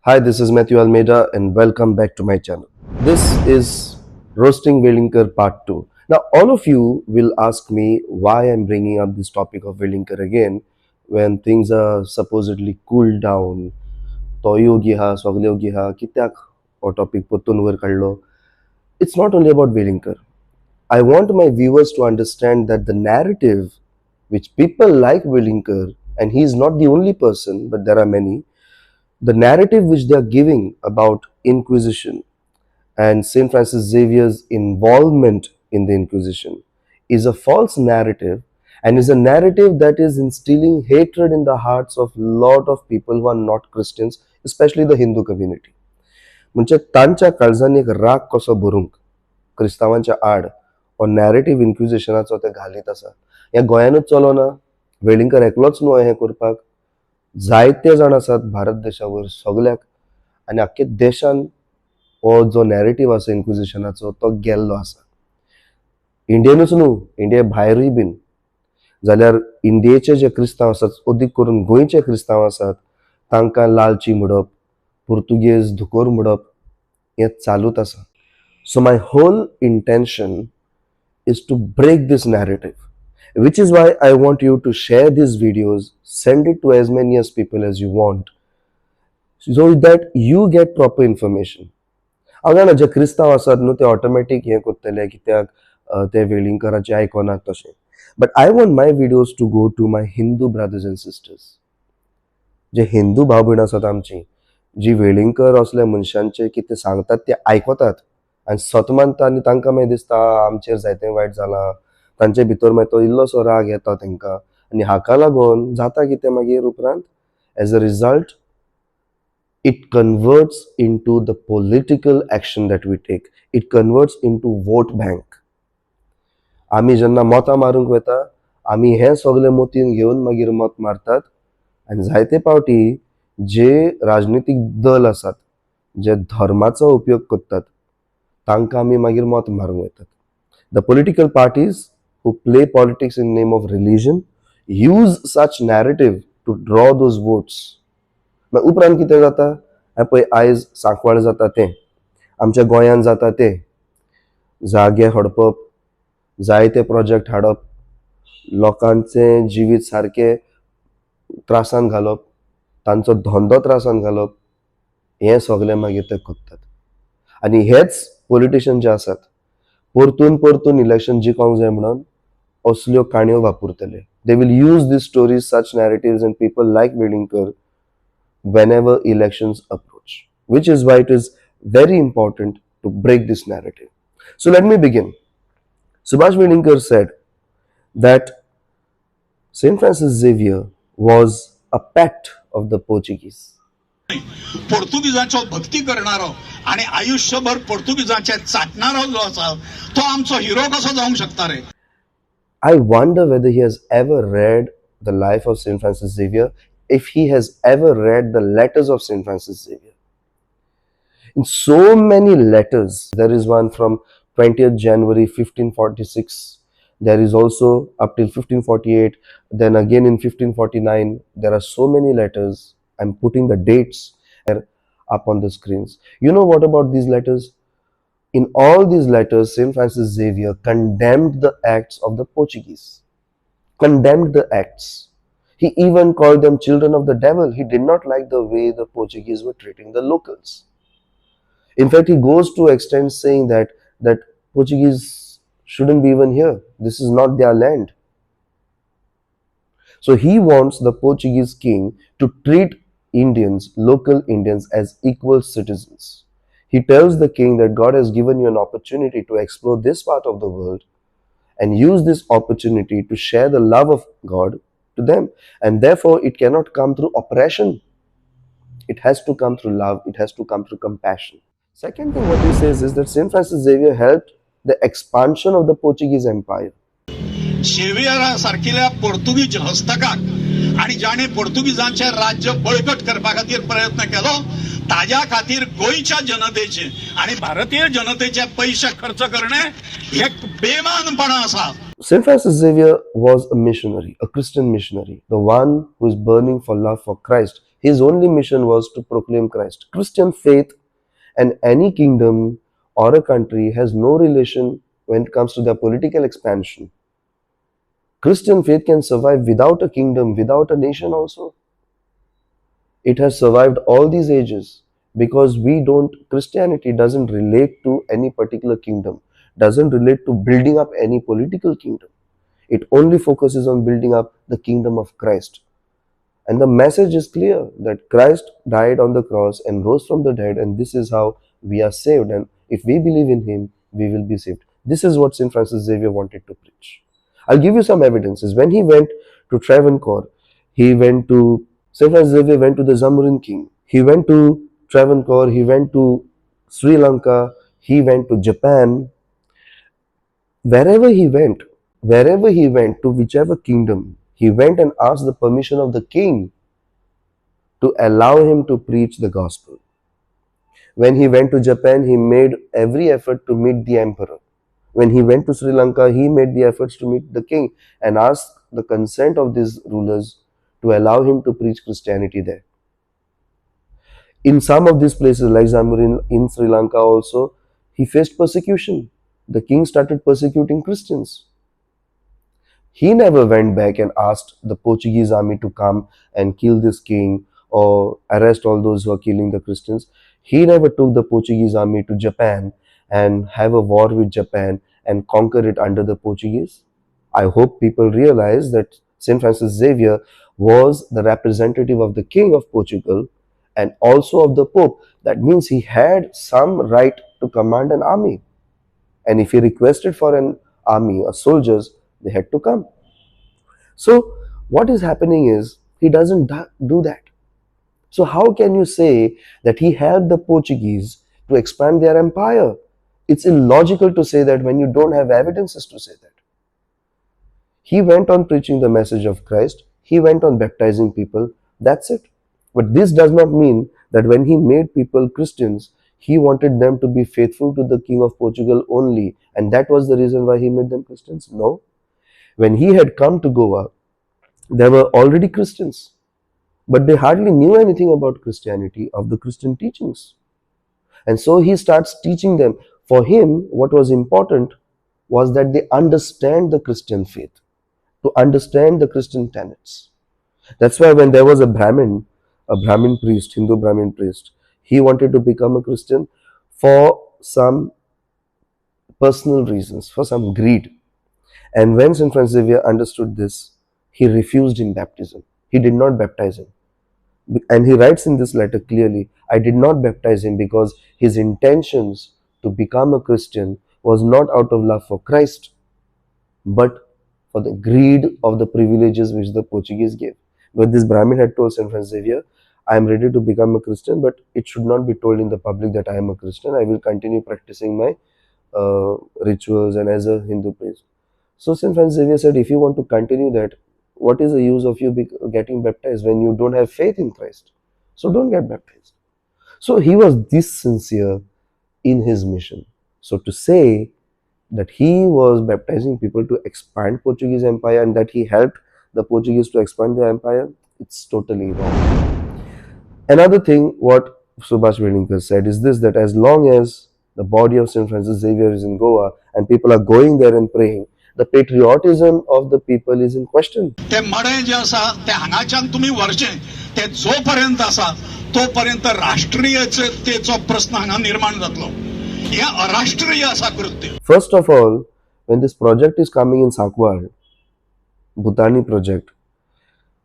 Hi, this is Matthew Almeida and welcome back to my channel. This is Roasting Velingkar Part 2. Now, all of you will ask me why I'm bringing up this topic of Velingkar again when things are supposedly cooled down. तो योगी हा, सगळे योगी हा, कित्याक हो topic परतून वयर काडलो? It's not only about Velingkar. I want my viewers to understand that the narrative which people like Velingkar, and he is not the only person, but there are many, the narrative which they are giving about Inquisition and St. Francis Xavier's involvement in the Inquisition is a false narrative and is a narrative that is instilling hatred in the hearts of lot of people who are not Christians, especially the Hindu community. म्हणजे तांच्या काळजान एक राग कसो भरूंक क्रिस्तावांच्या आड हो narrative इन्क्विजिशनाचो ते घालीत आसा. हे गोंयानूच चलोना, वेलिंकर एकलोच न्हू हें करपाक, जायते जाण आसात भारत देशावर सगल्याक आनी आख्खे देशान हो जो नॅरेटिव्ह आसा इन्क्विजिशनाचो तो गेल्लो आसा. इंडियेनूच न्हू, इंडिये भायरूय बीन जाल्यार इंडियेचे जे क्रिस्तांव आसात, अदीक करून गोंयचे क्रिस्तांव आसात, तांकां लालची म्हणप, पुर्तुगेज धुकोर म्हणप हें चालूच आसा. So my whole intention is to break this narrative, which is why I want you to share these videos, send it to as many as people as you want, so that you get proper information. हांव जाणा जे क्रिस्तांव आसात न्हू ते automatic हें करतले कित्याक ते वेलिंकराचे आयकनात तशें. But I want my videos to go to my Hindu brothers and sisters. जे हिंदू भाव भयण आसात आमची, जी वेलिंकर असल्या मनशांचे कितें सांगतात ते आयकतात आनी सतमानता आनी तांकां मागीर दिसता आमचेर जायतें वायट जालां, तांचे भितर मागीर तो इल्लोसो राग येता तांकां आनी हाका लागून जाता कितें मागीर उपरांत as a result it converts into the political action that we take. It converts into vote bank. आमी जेन्ना मतां मारूंक वता, आमी हे सगळे मोतीन घेवन मागीर मत मारतात आनी जायते फावटी जे राजनीतीक दल आसात, जे धर्माचो उपयोग करतात, तांकां आमी मागीर मत मारूंक वतात. The political parties who play politics in name of religion use such narrative to draw those votes. उपरांत कितें जाता पळय, आयज सांकवाळ जाता तें, आमच्या गोंयान जाता तें, जागे हडपप, जायते प्रोजेक्ट हाडप, लोकांचे जिवीत सारके त्रासान घालप, तांचो धंदो त्रासान घालप, हें सगळें मागीर ते करतात. आनी हेच पॉलिटिशियन जे आसात परतून परतून इलेक्शन जिखोंक जाय म्हणून असल्यो काणयो वापरतले. They will use these stories, such narratives and people like Velinkar whenever elections approach, which is why it is very important to break this narrative. So let me begin. Subhash Velingkar said that St. Francis Xavier was a pet of the Portuguese. पोर्तुगीजांचो भक्ती करणारो आणि आयुष्यभर पोर्तुगीजांचे चाटणारो जो आसा तो आमचो हिरो कसो जावंक शकता रे. I wonder whether he has ever read the life of St. Francis Xavier, if he has ever read the letters of St. Francis Xavier. In so many letters, there is one from 20th January 1546, there is also up till 1548, then again in 1549, there are so many letters. I'm putting the dates up on the screens. You know what about these letters? In all these letters, St. Francis Xavier condemned the acts of the Portuguese. Condemned the acts. He even called them children of the devil. He did not like the way the Portuguese were treating the locals. In fact, he goes to extent saying that Portuguese shouldn't be even here. This is not their land. So he wants the Portuguese king to treat Indians, local Indians, as equal citizens. He tells the king that God has given you an opportunity to explore this part of the world and use this opportunity to share the love of God to them, and therefore it cannot come through oppression. It has to come through love. It has to come through compassion. Second thing what he says is that St. Francis Xavier helped the expansion of the Portuguese Empire. शेवियर सारखिल्या Portuguese हस्तकाक आणि ज्याने पोर्तुगीजांचे राज्य बळकट करपा खातीर प्रयत्न केलो, ताज्या खातीर गोंयच्या जनतेचे आणि भारतीय जनतेचे पैसे खर्च करणे एक बेमानपणा आसा. St. Francis Xavier was a missionary, a Christian missionary, the one who is burning for love for Christ. His only mission was to proclaim Christ. Christian faith and any kingdom or a country has no relation when it comes to their political expansion. Christian faith can survive without a kingdom, without a nation also. It has survived all these ages because Christianity doesn't relate to any particular kingdom, doesn't relate to building up any political kingdom. It only focuses on building up the kingdom of Christ. And the message is clear that Christ died on the cross and rose from the dead, and this is how we are saved. And if we believe in Him, we will be saved. This is what St. Francis Xavier wanted to preach. I'll give you some evidences. When he went to Travancore, he went to St. Francis Xavier went to the Zamorin king. He went to Travancore, he went to Sri Lanka, he went to Japan. Wherever he went, to whichever kingdom, he went and asked the permission of the king to allow him to preach the gospel. When he went to Japan, he made every effort to meet the emperor. When he went to Sri Lanka, he made the efforts to meet the king and asked the consent of these rulers to allow him to preach Christianity there. In some of these places, like Zamorin in Sri Lanka also, he faced persecution. The king started persecuting Christians. He never went back and asked the Portuguese army to come and kill this king or arrest all those who are killing the Christians. He never took the Portuguese army to Japan and have a war with Japan and conquer it under the Portuguese. I hope people realize that St. Francis Xavier was the representative of the King of Portugal and also of the Pope. That means he had some right to command an army. And if he requested for an army or soldiers, they had to come. So what is happening is he doesn't do that. So how can you say that he helped the Portuguese to expand their empire? It's illogical to say that when you don't have evidences to say that. He went on preaching the message of Christ. He went on baptizing people. That's it. But this does not mean that when he made people Christians, he wanted them to be faithful to the King of Portugal only. And that was the reason why he made them Christians? No. When he had come to Goa, there were already Christians. But they hardly knew anything about Christianity, of the Christian teachings. And so he starts teaching them. For him, what was important was that they understand the Christian faith, to understand the Christian tenets. That's why when there was a Brahmin priest, Hindu Brahmin priest, he wanted to become a Christian for some personal reasons, for some greed. And when St. Francis Xavier understood this, he refused him baptism. He did not baptize him. And he writes in this letter clearly, I did not baptize him because his intentions to become a Christian was not out of love for Christ, but for the greed of the privileges which the Portuguese gave. But this Brahmin had told St. Francis Xavier, I am ready to become a Christian, but it should not be told in the public that I am a Christian. I will continue practicing my rituals and as a Hindu priest. So St. Francis Xavier said, if you want to continue that, what is the use of you getting baptized when you don't have faith in Christ? So don't get baptized. So he was this sincere in his mission. So to say that he was baptizing people to expand Portuguese empire and that he helped the Portuguese to expand their empire, it's totally wrong. Another thing what Subhash Velingkar said is this, that as long as the body of St. Francis Xavier is in Goa and people are going there and praying, the patriotism of the people is in question. ते मडे जे आसा ते हांगाच्यान तुम्ही व्हरचे ते जोपर्यंत आसा तोपर्यंत राष्ट्रीयतेचो प्रश्न हांगा निर्माण जातलो. हे अराष्ट्रीय आसा कृत्य. First of all, when this project is coming in Sankwal, Bhutani project,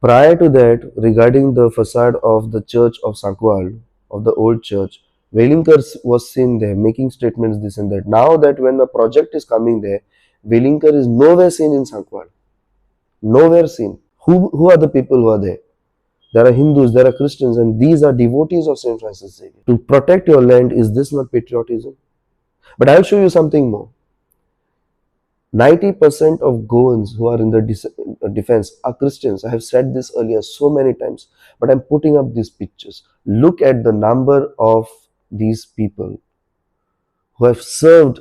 prior to that, regarding the facade of the church of Sankwal, of the old church, Velingkar was seen there making statements this and that. Now that when the project is coming there, Velingkar is nowhere seen in Sankwal. Nowhere seen. Who are the people who are there? There are Hindus, there are Christians, and these are devotees of St. Francis Xavier. To protect your land, is this not patriotism? But I'll show you something more. 90% of Goans who are in the defense are Christians. I have said this earlier so many times, but I'm putting up these pictures. Look at the number of these people who have served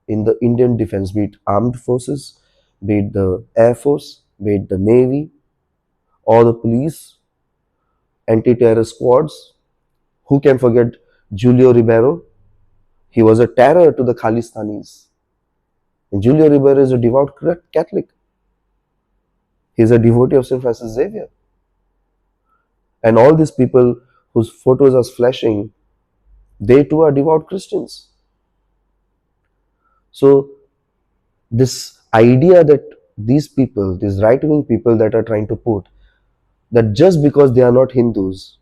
in the Indian defense, be it armed forces, be it the Air Force, be it the Navy, or the police, anti-terror squads. Who can forget Julio Ribeiro? He was a terror to the Khalistanis. And Julio Ribeiro is a devout Catholic. He is a devotee of St. Francis Xavier. And all these people whose photos are flashing, they too are devout Christians. So this idea that these people, these right-wing people that are trying to put, that just because they are not Hindus,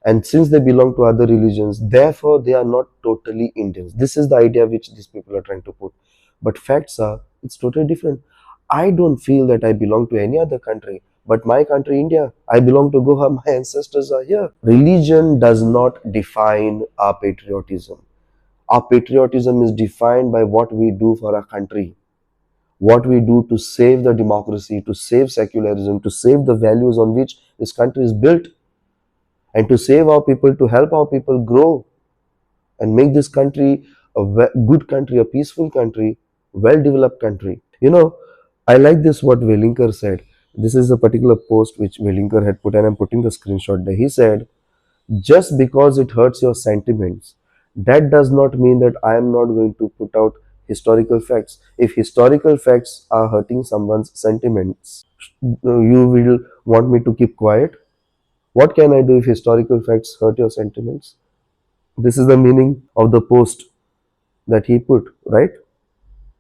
and since they belong to other religions, therefore they are not totally Indians. This is the idea which these people are trying to put. But facts are, it's totally different. I don't feel that I belong to any other country, but my country, India, I belong to Goa, my ancestors are here. Religion does not define our patriotism. Our patriotism is defined by what we do for our country, what we do to save the democracy, to save secularism, to save the values on which this country is built, and to save our people, to help our people grow and make this country a good country, a peaceful country, well developed country. I like this what Velingkar said. This is a particular post which Velingkar had put, and I'm putting the screenshot there. He said, just because it hurts your sentiments, that does not mean that I am not going to put out historical facts. If historical facts are hurting someone's sentiments, you will want me to keep quiet? What can I do if historical facts hurt your sentiments? This is the meaning of the post that he put, right?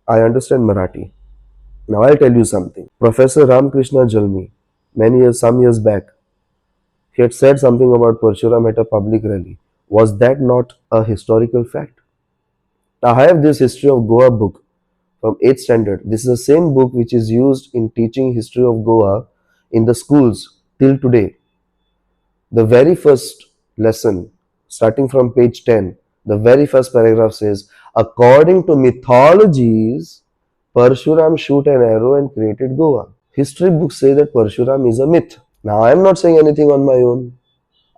I understand Marathi. Now I'll tell you something. Professor Ramakrishna Jalmi, some years back, he had said something about Parshuram at a public rally. Was that not a historical fact? Now I have this History of Goa book from 8th standard. This is the same book which is used in teaching history of Goa in the schools till today. The very first lesson, starting from page 10, the very first paragraph says, according to mythologies, Parshuram shoot an arrow and created Goa. History books say that Parshuram is a myth. Now I am not saying anything on my own.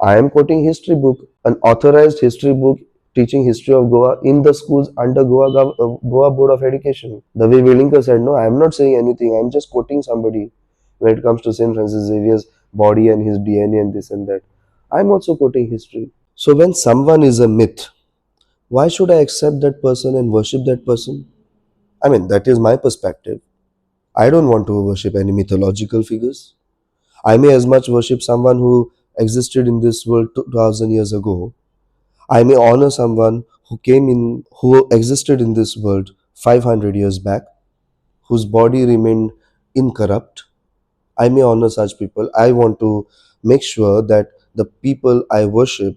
I am quoting history book, an authorized history book teaching history of Goa in the schools under Goa Board of Education. The way Velingkar said, no, I am not saying anything. I am just quoting somebody when it comes to St. Francis Xavier's body and his DNA and this and that. I am also quoting history. So when someone is a myth, why should I accept that person and worship that person? I mean, that is my perspective. I don't want to worship any mythological figures. I may as much worship someone who existed in this world 2000 years ago. I may honor someone who existed in this world 500 years back, whose body remained incorrupt. I may honor such people. I want to make sure that the people I worship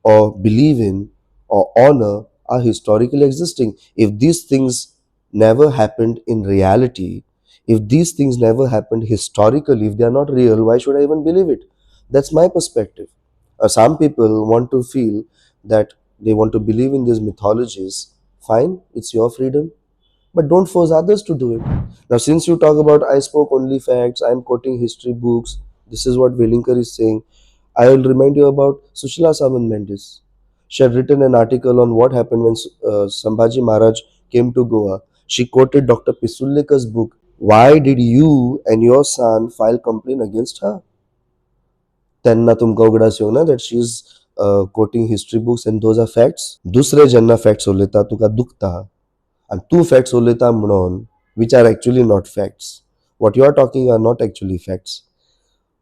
or believe in or honor are historically existing. If these things never happened in reality, if these things never happened historically, if they are not real, why should I even believe it? That's my perspective. Some people want to feel that they want to believe in these mythologies. Fine, it's your freedom, but don't force others to do it. Now, since you talk about I spoke only facts, I'm quoting history books, this is what Velingkar is saying. I will remind you about Sushila Samant Mendes. She had written an article on what happened when Sambhaji Maharaj came to Goa. She quoted Dr. Pisullekar's book. Why did you and your son file complaint against her? त्यांना तुमका उगडास येऊ ना that she is quoting history books and those are facts. दुसरे जेन्ना facts उलयता तुका दुखता and तू facts उलयता म्हणून which are actually not facts. What you are talking are not actually facts.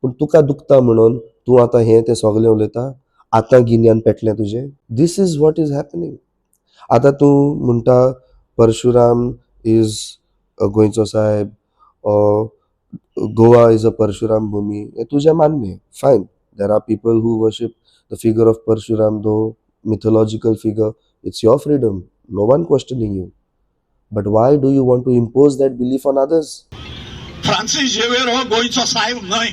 पूण तुका दुखता म्हणून तू आता हे ते सगळे उलयता आता गिन्यान पेटलें तुजें. This is what is happening. आता तू म्हणटा परशुराम is a गोंयचो साहेब or Goa is a Parshuram Bhumi. हे तुझे मान्य. Fine. There are people who worship the figure of Parshuram, though mythological figure. It's your freedom. No one questioning you. But why do you want to impose that belief on others? Francis Xavier हो गोंयचो साहेब न्हय.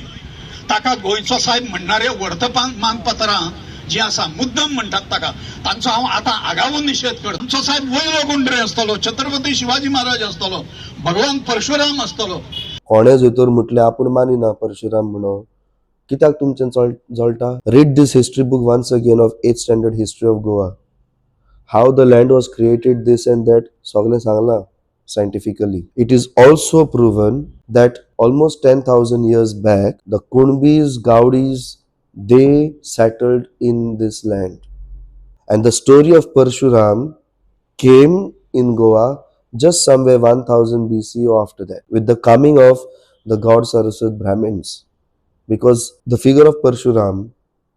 ताका गोंयचो साहेब म्हणणारे वर्तमानपत्रां जी आसा मुद्दम म्हणटात ताका तांचो हांव आतां आगावून निशेध करता. तांचो साहेब वयलो गुंड्रे आसतलो, छत्रपती शिवाजी महाराज आसतलो, भगवान परशुराम आसतलो. कोणेच भितर म्हटले आपूण मानिना परशुराम म्हणून. कित्याक तुमचें जळटा? Read this history book once again of 8th standard history of Goa. How the land was created, this and that, सगळें सांगलां scientifically. It is also proven that almost 10,000 years back, the Kunbis, Gaudis, they settled in this land. And the story of Parshuram came in Goa just somewhere 1000 BC or after that, with the coming of the god Saraswat Brahmins. Because the figure of Parshuram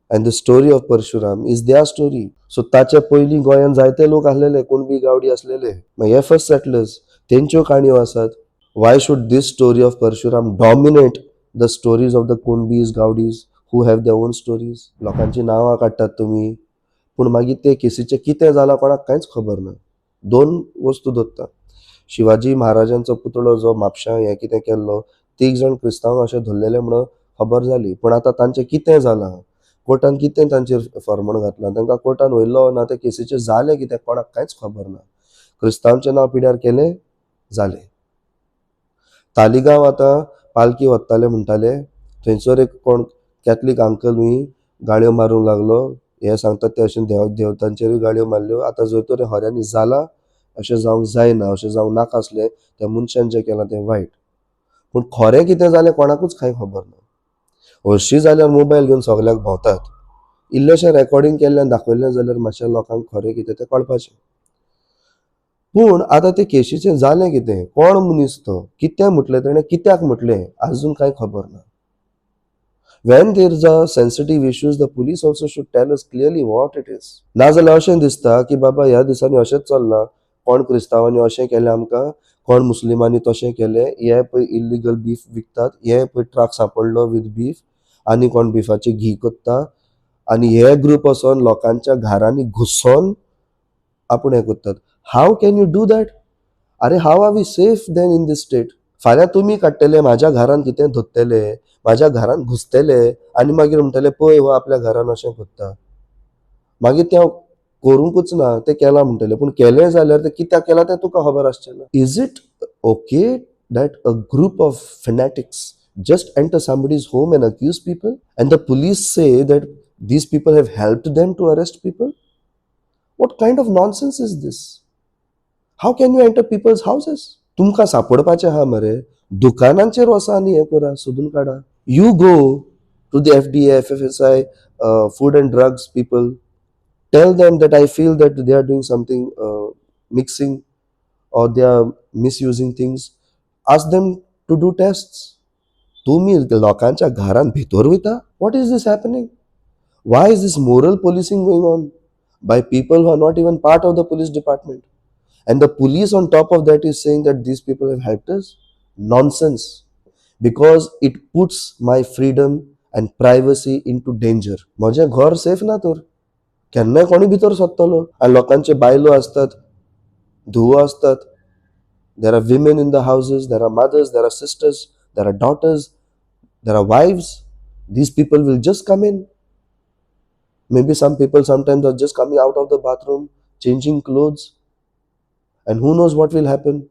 and the story of Parshuram is their story. So ताच्या पयलीं गोंयांत जायते लोक आसलेले, कुणबी गावडी आसलेले. मागीर हे first settlers, तेंच्यो काणयो आसात. Why should this story of Parshuram dominate the stories of the Kunbis, Gaudis who have their own stories? लोकांची नांवां काडटात तुमी, पूण मागीर ते केसीचें कितें जालां कोणाक कांयच खबर ना. दोन वस्तू धरता. शिवाजी महाराजांचो पुतळो जो म्हापशां हें कितें केल्लो, 3 जाण क्रिस्तांव अशे धरलेले म्हणून खबर जाली. पूण आतां तांचें कितें जालां, कोर्टान कितें तांचेर फर्मण घातलां, तांकां कोर्टान व्हरलो ना, ते केसीचें जालें कितें कोणाक कांयच खबर ना. क्रिस्तांवचें नांव पिड्यार केलें, जालें. तालिगांव आतां पालकी वत्ताले म्हणटाले, थंयसर एक कोण कॅथलीक अंकलूय गाळयो मारूंक लागलो. हे सांगतात ते अशें देवतांचेरूय गाळयो मारल्यो. आतां जर तर हऱ्यांनी जालां, अशें जावंक जायना, अशें जावंक नाका आसलें. त्या मनशान जें केलां तें वायट. पूण खरें कितें जालें कोणाकूच कांय खबर ना. हरशीं जाल्यार मोबायल घेवन सगल्याक भोंवतात. इल्लेशें रेकॉर्डिंग केल्लें आनी दाखयलें जाल्यार मातशें लोकांक खरें कितें तें कळपाचें. पूण आतां ते केशीचें जालें कितें, कोण मनीस तो, कितें म्हटलें ताणें, कित्याक म्हटलें, आजून कांय खबर ना. When there is a sensitive issues, the police also should tell us clearly what it is. नाजाल्यार अशें दिसता की बाबा ह्या दिसांनी अशेंच चल्लां, कोण क्रिस्तांवांनी अशें केलें आमकां, कोण मुस्लिमांनी तशें केलें, हे पळय इल्लिगल बीफ विकतात, हे पळय ट्रक सांपडलो विथ बीफ, आनी कोण बिफाची घी कोत्ता, आनी हे ग्रूप वचोन लोकांच्या घरांनी घुसोन आपूण हें कोत्तात. How can you do that? अरे how are we safe then in this state? फाल्यां तुमी काडटले, म्हाज्या घरान कितें धरतले, म्हाज्या घरान घुसतले, आनी मागीर म्हणटले पळय हो आपल्या घरान अशें कोत्ता. मागीर तें करूंकूच ना, तें केलां म्हणटले. पूण केलें जाल्यार तें कित्याक केलां तें तुका खबर आसचें ना. Is it okay that a group of fanatics just enter somebody's home and accuse people, and the police say that these people have helped them to arrest people? What kind of nonsense is this? How can you enter people's houses? तुमकां सापडपाचें आहा मरे, दुकानांचेर वचा आनी हें करा, सोदून काडा. You go to the FDA, FFSI, food and drugs people, tell them that I feel that they are doing something, mixing, or they are misusing things. Ask them to do tests. तुम्ही लोकांच्या घरान भितर वयता? What is this happening? Why is this moral policing going on by people who are not even part of the police department? And the police on top of that is saying that these people have helped us? Nonsense. Because it puts my freedom and privacy into danger. म्हजें घर safe ना तर. केन्नाय कोणी भितर सरतलो. आनी लोकांचे बायलो आसतात, धुवो आसतात. There are women in the houses, there are mothers, there are sisters, there are daughters, there are wives. These people will just come in. Maybe some people sometimes are just coming out of the bathroom, changing clothes, and who knows what will happen.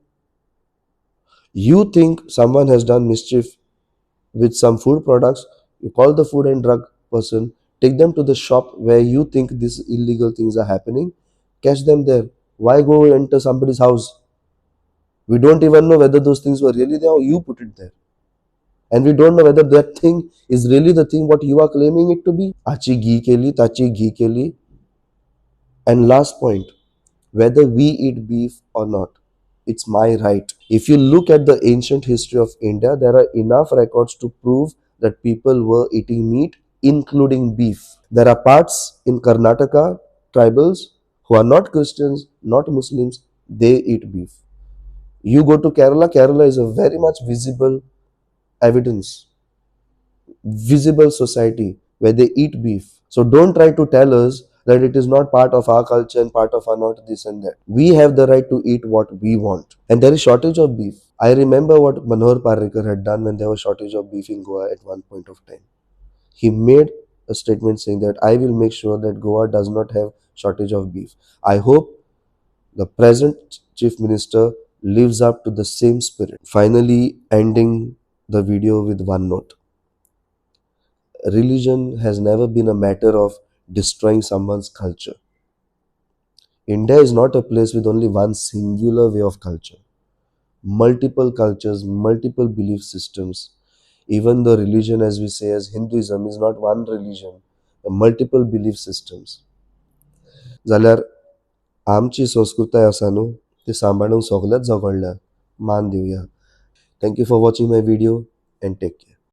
You think someone has done mischief with some food products, you call the food and drug person, take them to the shop where you think these illegal things are happening, catch them there. Why go enter somebody's house? We don't even know whether those things were really there or you put it there. And we don't know whether that thing is really the thing what you are claiming it to be. Achi ghee keli, tachi ghee keli. And last point, whether we eat beef or not, it's my right. If you look at the ancient history of India, there are enough records to prove that people were eating meat, including beef. There are parts in Karnataka, tribals who are not Christians, not Muslims, they eat beef. You go to Kerala, Kerala is a very much visible evidence, visible society where they eat beef. So don't try to tell us that it is not part of our culture and part of our not this and that. We have the right to eat what we want. And there is shortage of beef. I remember what Manohar Parrikar had done when there was shortage of beef in Goa at one point of time. He made a statement saying that I will make sure that Goa does not have shortage of beef. I hope the present Chief Minister lives up to the same spirit. Finally, ending the video with one note. Religion has never been a matter of destroying someone's culture. India is not a place with only one singular way of culture. Multiple cultures, multiple belief systems. Even the religion, as we say, as Hinduism, is not one religion. Multiple belief systems, जाल्यार आमची संस्कृताय आसा न्हू ती सांबाळून सगळ्याच झगडल्या मान दिवया. Thank you for watching my video and take care.